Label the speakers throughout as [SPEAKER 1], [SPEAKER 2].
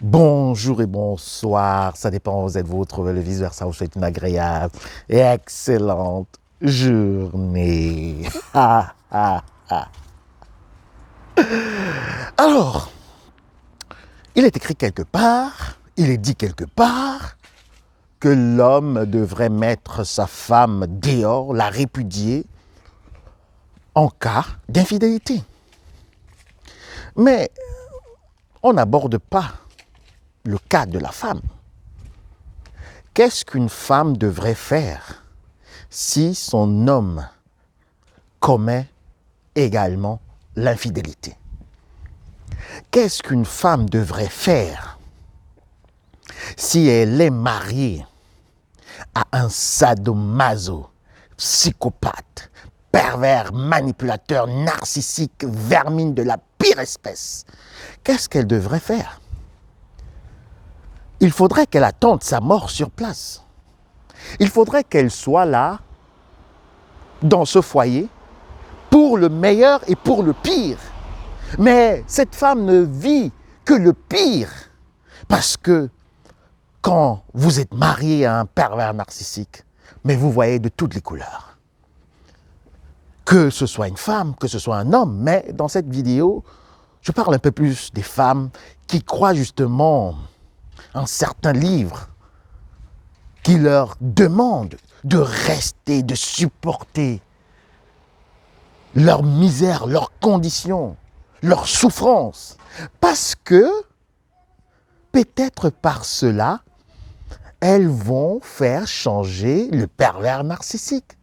[SPEAKER 1] Bonjour et bonsoir, ça dépend, vous êtes vous trouvez le vice-versa, vous souhaite une agréable et excellente journée. Alors, il est écrit quelque part, il est dit quelque part que l'homme devrait mettre sa femme dehors, la répudier en cas d'infidélité. Mais on n'aborde pas le cas de la femme. Qu'est-ce qu'une femme devrait faire si son homme commet également l'infidélité? Qu'est-ce qu'une femme devrait faire si elle est mariée à un sadomaso, psychopathe, pervers, manipulateur, narcissique, vermine de la pire espèce? Qu'est-ce qu'elle devrait faire? Il faudrait qu'elle attende sa mort sur place. Il faudrait qu'elle soit là, dans ce foyer, pour le meilleur et pour le pire. Mais cette femme ne vit que le pire. Parce que quand vous êtes marié à un pervers narcissique, mais vous voyez de toutes les couleurs. Que ce soit une femme, que ce soit un homme, mais dans cette vidéo, je parle un peu plus des femmes qui croient justement en certains livres qui leur demandent de rester, de supporter leur misère, leurs conditions, leurs souffrances. Parce que, peut-être par cela, elles vont faire changer le pervers narcissique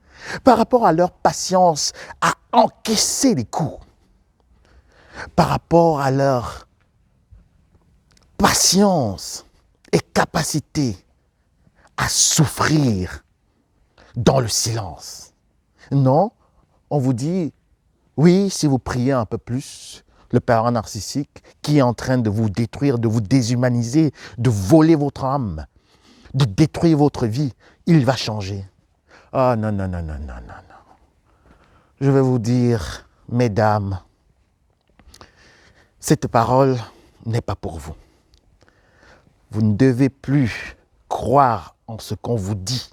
[SPEAKER 1] par rapport à leur patience à encaisser les coups, par rapport à leur patience et capacité à souffrir dans le silence. Non, on vous dit, oui, si vous priez un peu plus, le pervers narcissique qui est en train de vous détruire, de vous déshumaniser, de voler votre âme, de détruire votre vie, il va changer. Ah non, non, non, non, non, non, non. Je vais vous dire, mesdames, cette parole n'est pas pour vous. Vous ne devez plus croire en ce qu'on vous dit,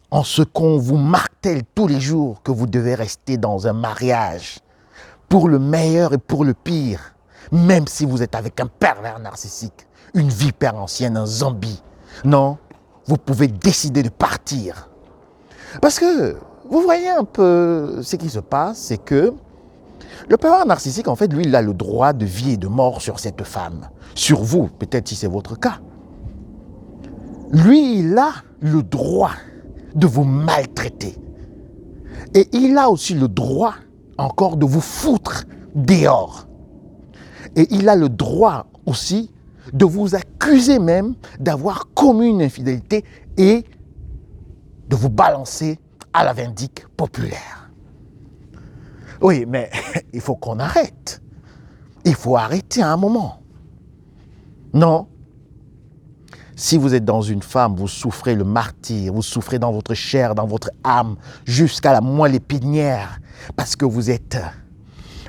[SPEAKER 1] en ce qu'on vous martèle tous les jours, que vous devez rester dans un mariage pour le meilleur et pour le pire, même si vous êtes avec un pervers narcissique, une vipère ancienne, un zombie. Non, vous pouvez décider de partir. Parce que vous voyez un peu ce qui se passe, c'est que le pervers narcissique, en fait, lui, il a le droit de vie et de mort sur cette femme. Sur vous, peut-être si c'est votre cas. Lui, il a le droit de vous maltraiter. Et il a aussi le droit encore de vous foutre dehors. Et il a le droit aussi de vous accuser même d'avoir commis une infidélité et de vous balancer à la vindicte populaire. Oui, mais il faut qu'on arrête. Il faut arrêter à un moment. Non. Si vous êtes dans une femme, vous souffrez le martyre, vous souffrez dans votre chair, dans votre âme, jusqu'à la moelle épinière, parce que vous êtes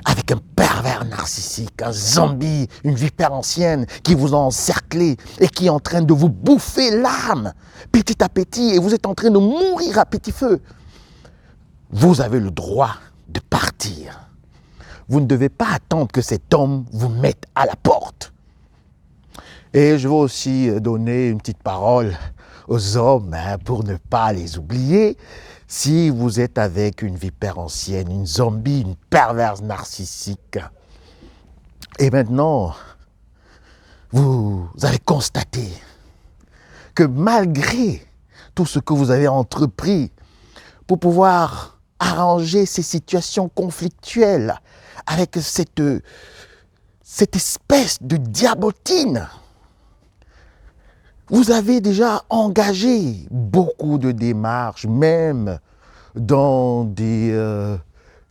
[SPEAKER 1] avec un pervers narcissique, un zombie, une vipère ancienne qui vous a encerclé et qui est en train de vous bouffer l'âme petit à petit et vous êtes en train de mourir à petit feu. Vous avez le droit de partir. Vous ne devez pas attendre que cet homme vous mette à la porte. Et je veux aussi donner une petite parole aux hommes pour ne pas les oublier. Si vous êtes avec une vipère ancienne, une zombie, une perverse narcissique, et maintenant, vous avez constaté que malgré tout ce que vous avez entrepris pour pouvoir arranger ces situations conflictuelles avec cette espèce de diabolotine, vous avez déjà engagé beaucoup de démarches, même dans des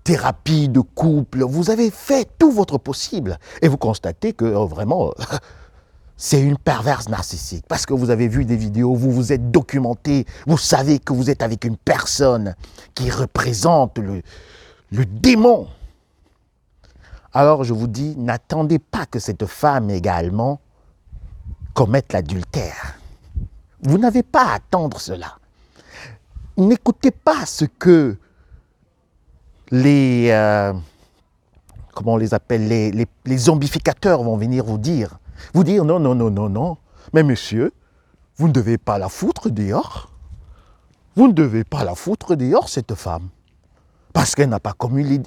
[SPEAKER 1] thérapies de couple. Vous avez fait tout votre possible. Et vous constatez que vraiment, c'est une perverse narcissique. Parce que vous avez vu des vidéos, vous vous êtes documenté, vous savez que vous êtes avec une personne qui représente le démon. Alors je vous dis, n'attendez pas que cette femme également commette l'adultère. Vous n'avez pas à attendre cela. N'écoutez pas ce que les, comment on les appelle, les zombificateurs vont venir vous dire. Vous dire non, non, non, non, non. Mais monsieur, vous ne devez pas la foutre dehors. Vous ne devez pas la foutre dehors, cette femme. Parce qu'elle n'a pas commis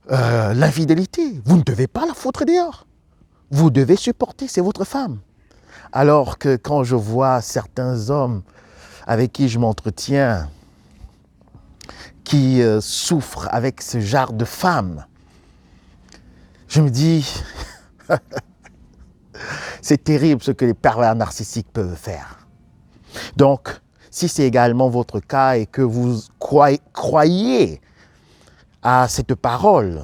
[SPEAKER 1] l'infidélité. Vous ne devez pas la foutre dehors. Vous devez supporter, c'est votre femme. Alors que quand je vois certains hommes avec qui je m'entretiens, qui souffrent avec ce genre de femme, je me dis, c'est terrible ce que les pervers narcissiques peuvent faire. Donc, si c'est également votre cas et que vous croyez à cette parole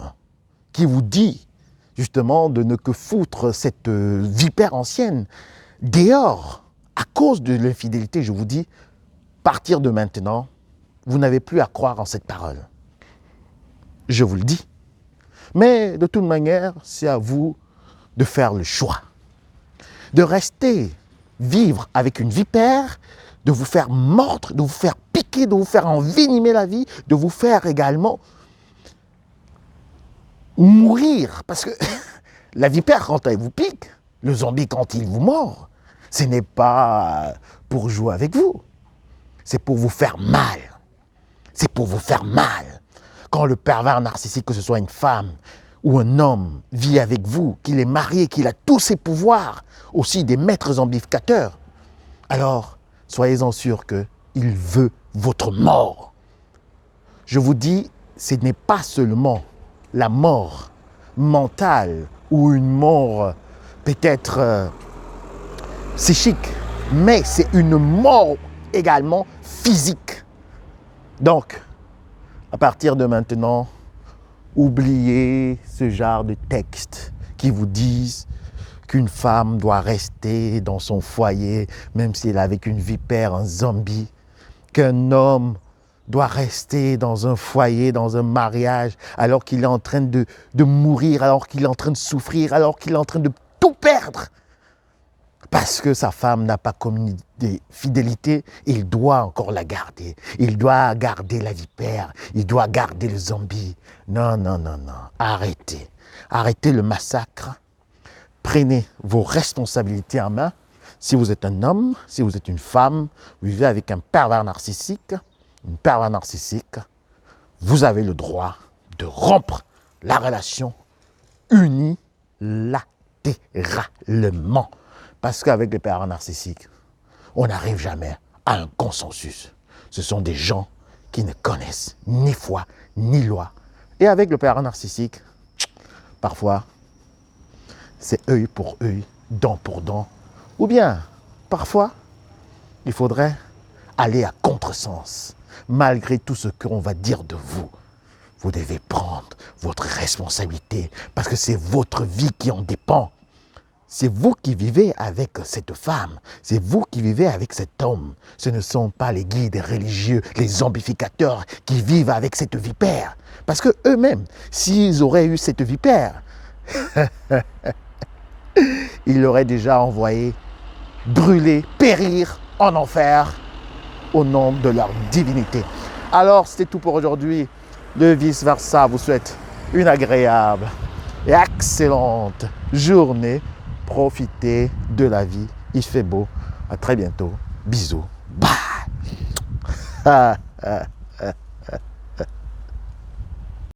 [SPEAKER 1] qui vous dit justement de ne que foutre cette vipère ancienne dehors à cause de l'infidélité, je vous dis, à partir de maintenant, vous n'avez plus à croire en cette parole. Je vous le dis. Mais de toute manière, c'est à vous de faire le choix. De rester vivre avec une vipère, de vous faire mordre, de vous faire piquer, de vous faire envenimer la vie, de vous faire également mourir. Parce que la vipère, quand elle vous pique, le zombie, quand il vous mord, ce n'est pas pour jouer avec vous. C'est pour vous faire mal. C'est pour vous faire mal. Quand le pervers narcissique, que ce soit une femme ou un homme, vit avec vous, qu'il est marié, qu'il a tous ses pouvoirs, aussi des maîtres zombificateurs, alors soyez-en sûrs qu'il veut votre mort. Je vous dis, ce n'est pas seulement la mort mentale ou une mort peut-être psychique, mais c'est une mort également physique. Donc, à partir de maintenant, oubliez ce genre de textes qui vous disent qu'une femme doit rester dans son foyer, même si elle est avec une vipère, un zombie, qu'un homme doit rester dans un foyer, dans un mariage, alors qu'il est en train de mourir, alors qu'il est en train de souffrir, alors qu'il est en train de tout perdre. Parce que sa femme n'a pas commis de fidélité, il doit encore la garder. Il doit garder la vipère, il doit garder le zombie. Non, non, non, non. Arrêtez. Arrêtez le massacre. Prenez vos responsabilités en main. Si vous êtes un homme, si vous êtes une femme, vous vivez avec un pervers narcissique, une pervers narcissique, vous avez le droit de rompre la relation unilatéralement. Parce qu'avec les pervers narcissiques, on n'arrive jamais à un consensus. Ce sont des gens qui ne connaissent ni foi, ni loi. Et avec le pervers narcissique, parfois, c'est œil pour œil, dent pour dent. Ou bien, parfois, il faudrait aller à contresens. Malgré tout ce qu'on va dire de vous, vous devez prendre votre responsabilité parce que c'est votre vie qui en dépend. C'est vous qui vivez avec cette femme, c'est vous qui vivez avec cet homme. Ce ne sont pas les guides religieux, les zombificateurs qui vivent avec cette vipère. Parce que eux-mêmes, s'ils auraient eu cette vipère, ils l'auraient déjà envoyé brûler, périr en enfer au nom de leur divinité. Alors, c'était tout pour aujourd'hui. De vice-versa, vous souhaite une agréable et excellente journée. Profitez de la vie. Il fait beau. À très bientôt. Bisous. Bye.